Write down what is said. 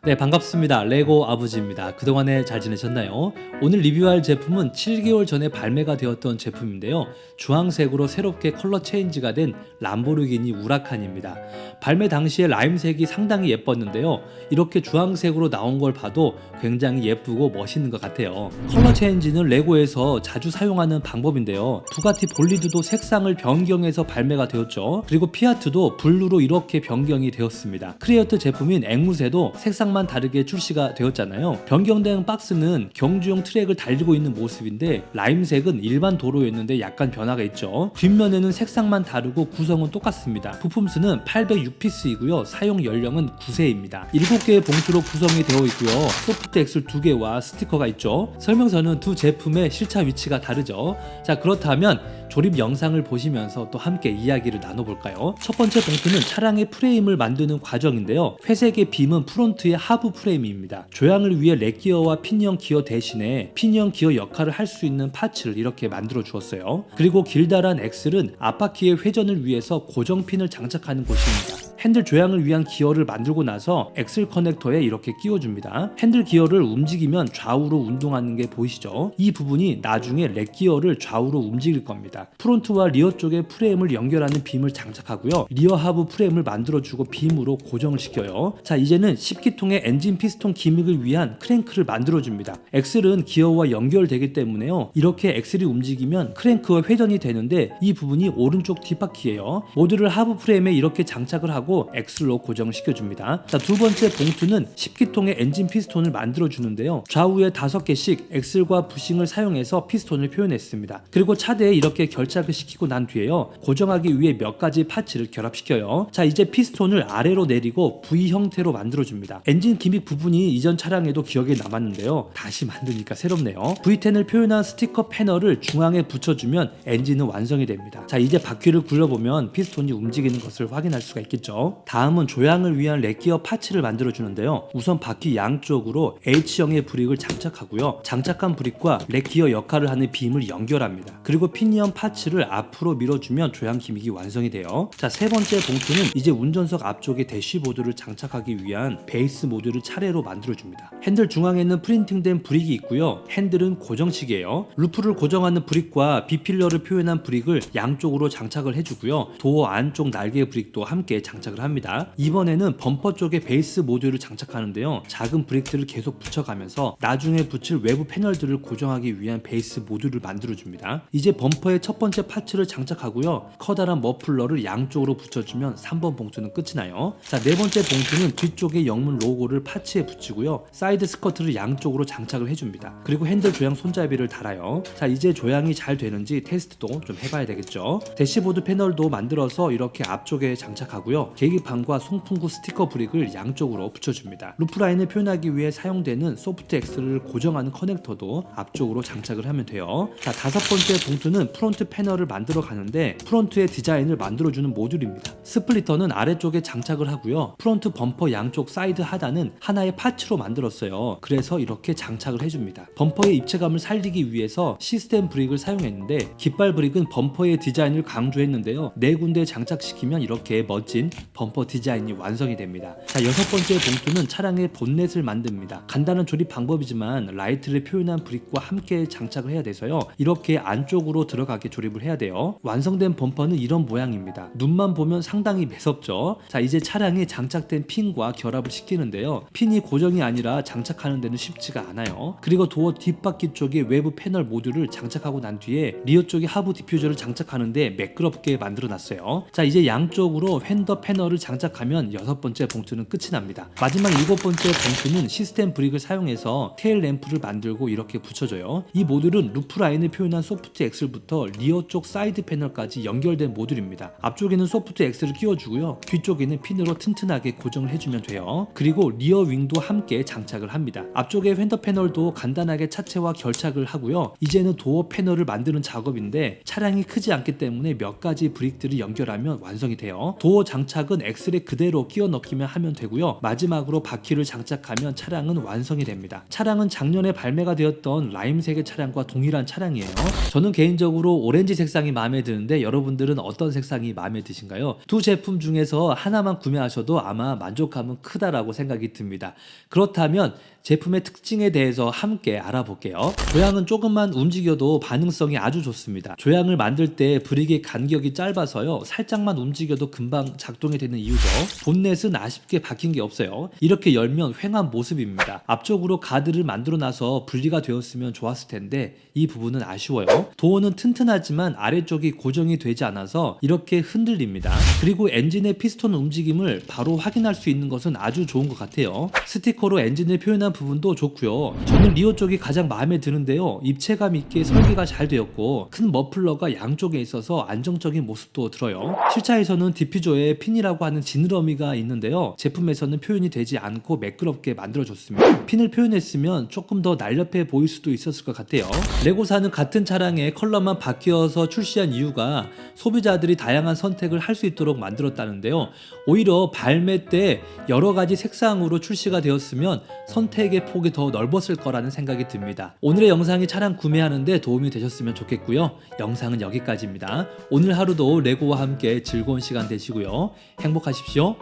네, 반갑습니다. 레고 아버지입니다. 그동안에 잘 지내셨나요? 오늘 리뷰할 제품은 7개월 전에 발매가 되었던 제품인데요. 주황색으로 새롭게 컬러 체인지가 된 람보르기니 우라칸입니다. 발매 당시에 라임색이 상당히 예뻤는데요. 이렇게 주황색으로 나온 걸 봐도 굉장히 예쁘고 멋있는 것 같아요. 컬러 체인지는 레고에서 자주 사용하는 방법인데요. 부가티 볼리드도 색상을 변경해서 발매가 되었죠. 그리고 피아트도 블루로 이렇게 변경이 되었습니다. 크리에이터 제품인 앵무새도 색상만 다르게 출시가 되었잖아요. 변경된 박스는 경주용 트랙을 달리고 있는 모습인데 라임색은 일반 도로였는데 약간 변화가 있죠. 뒷면에는 색상만 다르고 구성은 똑같습니다. 부품수는 806피스이고요. 사용 연령은 9세입니다. 7개의 봉투로 구성이 되어 있고요. 소프트 엑셀 2개와 스티커가 있죠. 설명서는 두 제품의 실차 위치가 다르죠. 자, 그렇다면 조립 영상을 보시면서 또 함께 이야기를 나눠볼까요? 첫 번째 봉투는 차량의 프레임을 만드는 과정인데요. 회색의 빔은 프론트의 하부 프레임입니다. 조향을 위해 렉기어와 피니언 기어 대신에 피니언 기어 역할을 할 수 있는 파츠를 이렇게 만들어 주었어요. 그리고 길다란 엑셀은 앞바퀴의 회전을 위해서 고정핀을 장착하는 곳입니다. 핸들 조향을 위한 기어를 만들고 나서 엑셀 커넥터에 이렇게 끼워줍니다. 핸들 기어를 움직이면 좌우로 운동하는 게 보이시죠? 이 부분이 나중에 렉 기어를 좌우로 움직일 겁니다. 프론트와 리어 쪽에 프레임을 연결하는 빔을 장착하고요. 리어 하부 프레임을 만들어주고 빔으로 고정을 시켜요. 자, 이제는 10기통의 엔진 피스톤 기믹을 위한 크랭크를 만들어줍니다. 엑셀은 기어와 연결되기 때문에요. 이렇게 엑셀이 움직이면 크랭크와 회전이 되는데 이 부분이 오른쪽 뒷바퀴예요. 모듈을 하부 프레임에 이렇게 장착을 하고 엑셀로 고정시켜줍니다. 자, 두 번째 봉투는 10기통의 엔진 피스톤을 만들어주는데요. 좌우에 5개씩 엑셀과 부싱을 사용해서 피스톤을 표현했습니다. 그리고 차대에 이렇게 결착을 시키고 난 뒤에요. 고정하기 위해 몇 가지 파츠를 결합시켜요. 자, 이제 피스톤을 아래로 내리고 V 형태로 만들어줍니다. 엔진 기믹 부분이 이전 차량에도 기억에 남았는데요. 다시 만드니까 새롭네요. V10을 표현한 스티커 패널을 중앙에 붙여주면 엔진은 완성이 됩니다. 자, 이제 바퀴를 굴려보면 피스톤이 움직이는 것을 확인할 수가 있겠죠. 다음은 조향을 위한 렉기어 파츠를 만들어주는데요. 우선 바퀴 양쪽으로 H형의 브릭을 장착하고요. 장착한 브릭과 렉기어 역할을 하는 빔을 연결합니다. 그리고 피니언 파츠를 앞으로 밀어주면 조향 기믹이 완성이 돼요. 자, 세 번째 봉투는 이제 운전석 앞쪽에 대시보드를 장착하기 위한 베이스 모듈을 차례로 만들어줍니다. 핸들 중앙에는 프린팅된 브릭이 있고요. 핸들은 고정식이에요. 루프를 고정하는 브릭과 B필러를 표현한 브릭을 양쪽으로 장착을 해주고요. 도어 안쪽 날개 브릭도 함께 장착을 합니다. 이번에는 범퍼 쪽에 베이스 모듈을 장착하는데요. 작은 브릭들을 계속 붙여가면서 나중에 붙일 외부 패널들을 고정하기 위한 베이스 모듈을 만들어줍니다. 이제 범퍼의 첫 번째 파츠를 장착하고요. 커다란 머플러를 양쪽으로 붙여주면 3번 봉투는 끝이 나요. 자, 네 번째 봉투는 뒤쪽에 영문 로고를 파츠에 붙이고요. 사이드 스커트를 양쪽으로 장착을 해줍니다. 그리고 핸들 조향 손잡이를 달아요. 자, 이제 조향이 잘 되는지 테스트도 좀 해봐야 되겠죠. 대시보드 패널도 만들어서 이렇게 앞쪽에 장착하고요. 계기판과 송풍구 스티커 브릭을 양쪽으로 붙여줍니다. 루프라인을 표현하기 위해 사용되는 소프트 엑셀을 고정하는 커넥터도 앞쪽으로 장착을 하면 돼요. 자, 다섯 번째 봉투는 프론트 패널을 만들어 가는데 프론트의 디자인을 만들어주는 모듈입니다. 스플리터는 아래쪽에 장착을 하고요. 프론트 범퍼 양쪽 사이드 하단은 하나의 파츠로 만들었어요. 그래서 이렇게 장착을 해줍니다. 범퍼의 입체감을 살리기 위해서 시스템 브릭을 사용했는데 깃발 브릭은 범퍼의 디자인을 강조했는데요. 네 군데 장착시키면 이렇게 멋진 범퍼 디자인이 완성이 됩니다. 자, 여섯 번째 봉투는 차량의 본넷을 만듭니다. 간단한 조립 방법이지만 라이트를 표현한 브릭과 함께 장착을 해야 돼서요. 이렇게 안쪽으로 들어가게 조립을 해야 돼요. 완성된 범퍼는 이런 모양입니다. 눈만 보면 상당히 매섭죠. 자, 이제 차량에 장착된 핀과 결합을 시키는데요. 핀이 고정이 아니라 장착하는 데는 쉽지가 않아요. 그리고 도어 뒷바퀴 쪽에 외부 패널 모듈을 장착하고 난 뒤에 리어 쪽에 하부 디퓨저를 장착하는데 매끄럽게 만들어 놨어요. 자, 이제 양쪽으로 휀더 패널을 장착하면 여섯 번째 봉투는 끝이 납니다. 마지막 일곱 번째 봉투는 시스템 브릭을 사용해서 테일 램프를 만들고 이렇게 붙여줘요. 이 모듈은 루프 라인을 표현한 소프트 엑셀부터 리어 쪽 사이드 패널까지 연결된 모듈입니다. 앞쪽에는 소프트 엑셀을 끼워주고요. 뒤쪽에는 핀으로 튼튼하게 고정을 해주면 돼요. 그리고 리어 윙도 함께 장착을 합니다. 앞쪽에 휀더 패널도 간단하게 차체와 결착을 하고요. 이제는 도어 패널을 만드는 작업인데 차량이 크지 않기 때문에 몇 가지 브릭들을 연결하면 완성이 돼요. 도어 장착 장착은 엑셀에 그대로 끼워 넣기만 하면 되고요. 마지막으로 바퀴를 장착하면 차량은 완성이 됩니다. 차량은 작년에 발매가 되었던 라임색의 차량과 동일한 차량이에요. 저는 개인적으로 오렌지 색상이 마음에 드는데 여러분들은 어떤 색상이 마음에 드신가요? 두 제품 중에서 하나만 구매하셔도 아마 만족감은 크다라고 생각이 듭니다. 그렇다면 제품의 특징에 대해서 함께 알아볼게요. 조향은 조금만 움직여도 반응성이 아주 좋습니다. 조향을 만들 때 브릭의 간격이 짧아서요. 살짝만 움직여도 금방 작동이 되는 이유죠. 본넷은 아쉽게 박힌 게 없어요. 이렇게 열면 휑한 모습입니다. 앞쪽으로 가드를 만들어 놔서 분리가 되었으면 좋았을 텐데 이 부분은 아쉬워요. 도어는 튼튼하지만 아래쪽이 고정이 되지 않아서 이렇게 흔들립니다. 그리고 엔진의 피스톤 움직임을 바로 확인할 수 있는 것은 아주 좋은 것 같아요. 스티커로 엔진을 표현한 부분도 좋고요. 저는 리어 쪽이 가장 마음에 드는데요. 입체감 있게 설계가 잘 되었고 큰 머플러가 양쪽에 있어서 안정적인 모습도 들어요. 실차에서는 디퓨저에 핀이라고 하는 지느러미가 있는데요. 제품에서는 표현이 되지 않고 매끄럽게 만들어졌습니다. 핀을 표현했으면 조금 더 날렵해 보일 수도 있었을 것 같아요. 레고사는 같은 차량의 컬러만 바뀌어서 출시한 이유가 소비자들이 다양한 선택을 할 수 있도록 만들었다는데요. 오히려 발매 때 여러 가지 색상으로 출시가 되었으면 선택의 폭이 더 넓었을 거라는 생각이 듭니다. 오늘의 영상이 차량 구매하는데 도움이 되셨으면 좋겠고요. 영상은 여기까지입니다. 오늘 하루도 레고와 함께 즐거운 시간 되시고요. 행복하십시오.